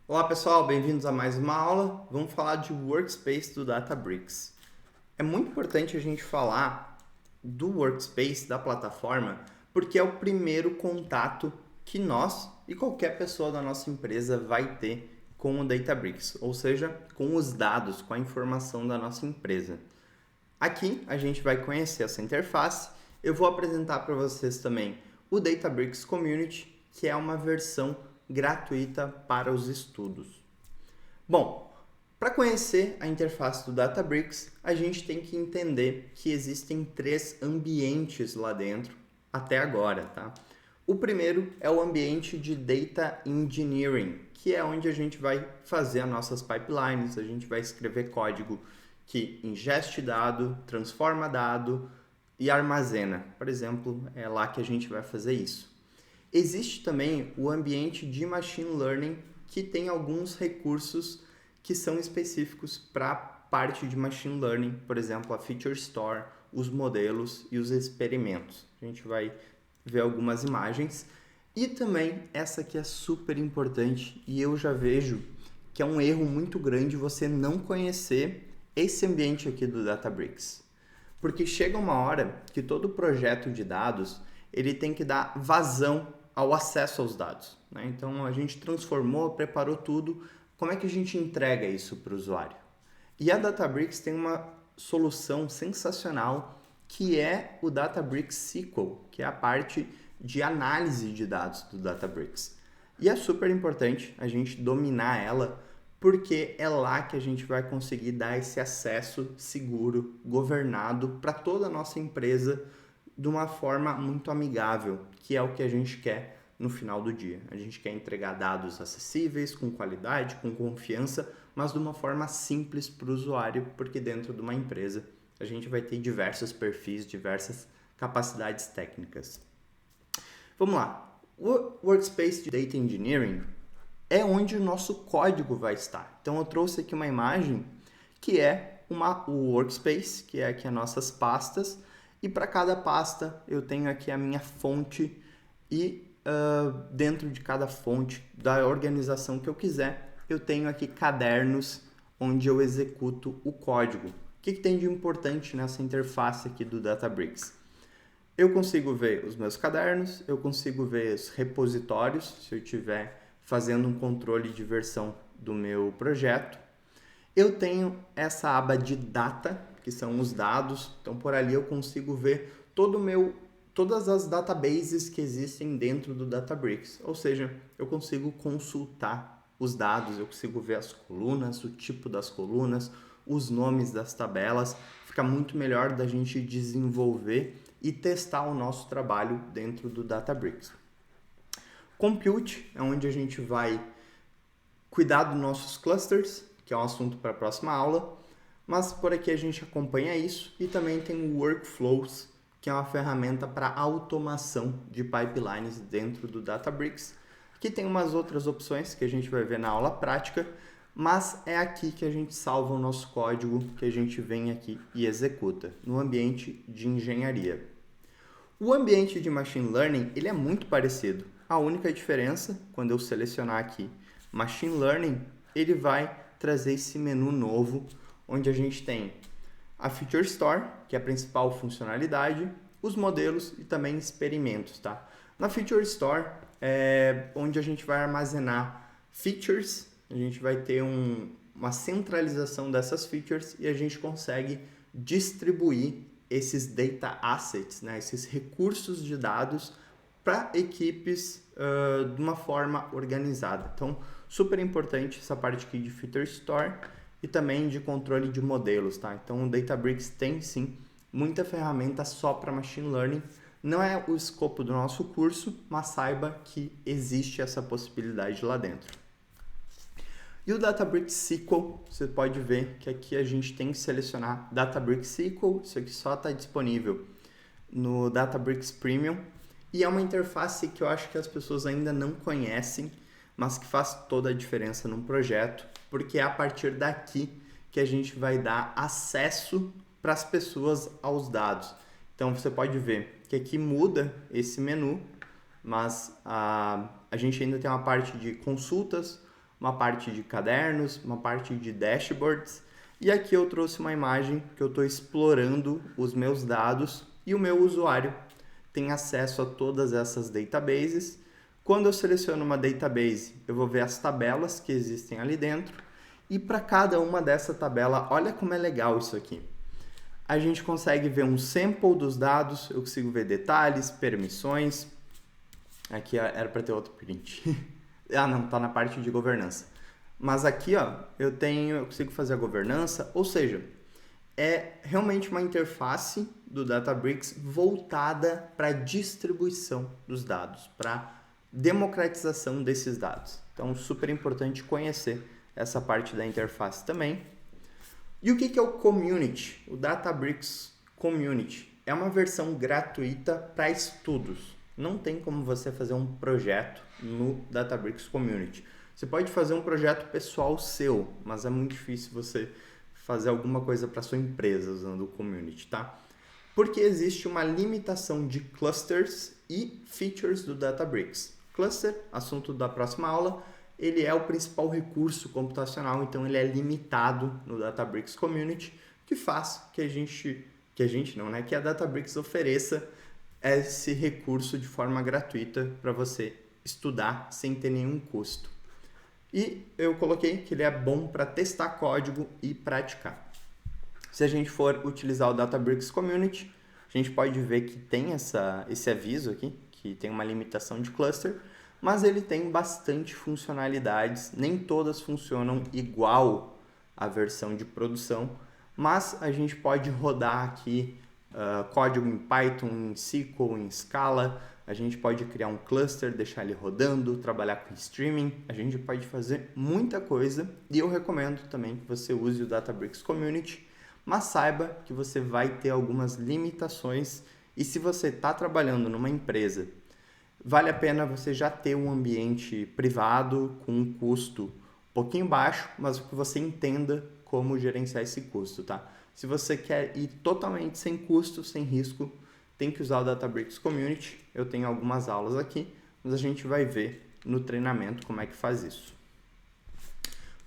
Olá pessoal, bem-vindos a mais uma aula. Vamos falar de Workspace do Databricks. É muito importante a gente falar do Workspace, da plataforma, porque é o primeiro contato que nós e qualquer pessoa da nossa empresa vai ter com o Databricks, ou seja, com os dados, com a informação da nossa empresa. Aqui a gente vai conhecer essa interface. Eu vou apresentar para vocês também o Databricks Community, que é uma versão gratuita para os estudos. Bom, para conhecer a interface do Databricks, a gente tem que entender que existem três ambientes lá dentro até agora, tá? O primeiro é o ambiente de Data Engineering, que é onde a gente vai fazer as nossas pipelines, a gente vai escrever código que ingeste dado, transforma dado e armazena. Por exemplo, é lá que a gente vai fazer isso. Existe também o ambiente de Machine Learning, que tem alguns recursos que são específicos para a parte de Machine Learning, por exemplo, a Feature Store, os modelos e os experimentos. A gente vai ver algumas imagens. E também essa aqui é super importante e eu já vejo que é um erro muito grande você não conhecer esse ambiente aqui do Databricks. Porque chega uma hora que todo projeto de dados ele tem que dar vazão ao acesso aos dados, né? Então a gente transformou, preparou tudo, como é que a gente entrega isso para o usuário? E a Databricks tem uma solução sensacional que é o Databricks SQL, que é a parte de análise de dados do Databricks. E é super importante a gente dominar ela, porque é lá que a gente vai conseguir dar esse acesso seguro, governado para toda a nossa empresa de uma forma muito amigável, que é o que a gente quer no final do dia. A gente quer entregar dados acessíveis, com qualidade, com confiança, mas de uma forma simples para o usuário, porque dentro de uma empresa a gente vai ter diversos perfis, diversas capacidades técnicas. Vamos lá. O Workspace de Data Engineering é onde o nosso código vai estar. Então eu trouxe aqui uma imagem que é o Workspace, que é aqui as nossas pastas, e para cada pasta eu tenho aqui a minha fonte e dentro de cada fonte da organização que eu quiser, eu tenho aqui cadernos onde eu executo o código. O que tem de importante nessa interface aqui do Databricks? Eu consigo ver os meus cadernos, eu consigo ver os repositórios, se eu estiver fazendo um controle de versão do meu projeto. Eu tenho essa aba de data, que são os dados, então por ali eu consigo ver todas as databases que existem dentro do Databricks, ou seja, eu consigo consultar os dados, eu consigo ver as colunas, o tipo das colunas, os nomes das tabelas, fica muito melhor da gente desenvolver e testar o nosso trabalho dentro do Databricks. Compute é onde a gente vai cuidar dos nossos clusters, que é um assunto para a próxima aula, mas por aqui a gente acompanha isso e também tem o Workflows, que é uma ferramenta para automação de pipelines dentro do Databricks, que tem umas outras opções que a gente vai ver na aula prática, mas é aqui que a gente salva o nosso código, que a gente vem aqui e executa, no ambiente de engenharia. O ambiente de Machine Learning ele é muito parecido. A única diferença, quando eu selecionar aqui Machine Learning, ele vai trazer esse menu novo, onde a gente tem a Feature Store, que é a principal funcionalidade, os modelos e também experimentos, tá? Na Feature Store é onde a gente vai armazenar features, a gente vai ter uma centralização dessas features e a gente consegue distribuir esses data assets, né? Esses recursos de dados para equipes de uma forma organizada. Então, super importante essa parte aqui de Feature Store e também de controle de modelos, tá? Então, o Databricks tem sim muita ferramenta só para Machine Learning. Não é o escopo do nosso curso, mas saiba que existe essa possibilidade lá dentro. E o Databricks SQL, você pode ver que aqui a gente tem que selecionar Databricks SQL, isso aqui só está disponível no Databricks Premium, e é uma interface que eu acho que as pessoas ainda não conhecem, mas que faz toda a diferença num projeto, porque é a partir daqui que a gente vai dar acesso para as pessoas aos dados. Então você pode ver que aqui muda esse menu, mas a gente ainda tem uma parte de consultas, uma parte de cadernos, uma parte de dashboards. E aqui eu trouxe uma imagem que eu estou explorando os meus dados e o meu usuário tem acesso a todas essas databases. Quando eu seleciono uma database, eu vou ver as tabelas que existem ali dentro. E para cada uma dessa tabela, olha como é legal isso aqui. A gente consegue ver um sample dos dados, eu consigo ver detalhes, permissões. Aqui era para ter outro print. Ah, não, tá na parte de governança. Mas aqui, ó, eu consigo fazer a governança, ou seja, é realmente uma interface do Databricks voltada para a distribuição dos dados, para democratização desses dados. Então, super importante conhecer essa parte da interface também. E o que é o Community? O Databricks Community é uma versão gratuita para estudos. Não tem como você fazer um projeto no Databricks Community. Você pode fazer um projeto pessoal seu, mas é muito difícil você fazer alguma coisa para sua empresa usando o Community, tá? Porque existe uma limitação de clusters e features do Databricks. Cluster, assunto da próxima aula, ele é o principal recurso computacional, então ele é limitado no Databricks Community, que faz que a Databricks ofereça esse recurso de forma gratuita para você estudar sem ter nenhum custo. E eu coloquei que ele é bom para testar código e praticar. Se a gente for utilizar o Databricks Community, a gente pode ver que tem esse aviso aqui, que tem uma limitação de cluster, mas ele tem bastante funcionalidades, nem todas funcionam igual à versão de produção, mas a gente pode rodar aqui código em Python, em SQL, em Scala, a gente pode criar um cluster, deixar ele rodando, trabalhar com streaming, a gente pode fazer muita coisa e eu recomendo também que você use o Databricks Community, mas saiba que você vai ter algumas limitações e se você está trabalhando numa empresa, vale a pena você já ter um ambiente privado com um custo um pouquinho baixo, mas que você entenda como gerenciar esse custo, tá? Se você quer ir totalmente sem custo, sem risco, tem que usar o Databricks Community. Eu tenho algumas aulas aqui, mas a gente vai ver no treinamento como é que faz isso.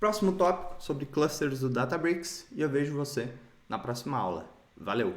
Próximo tópico sobre clusters do Databricks e eu vejo você na próxima aula. Valeu!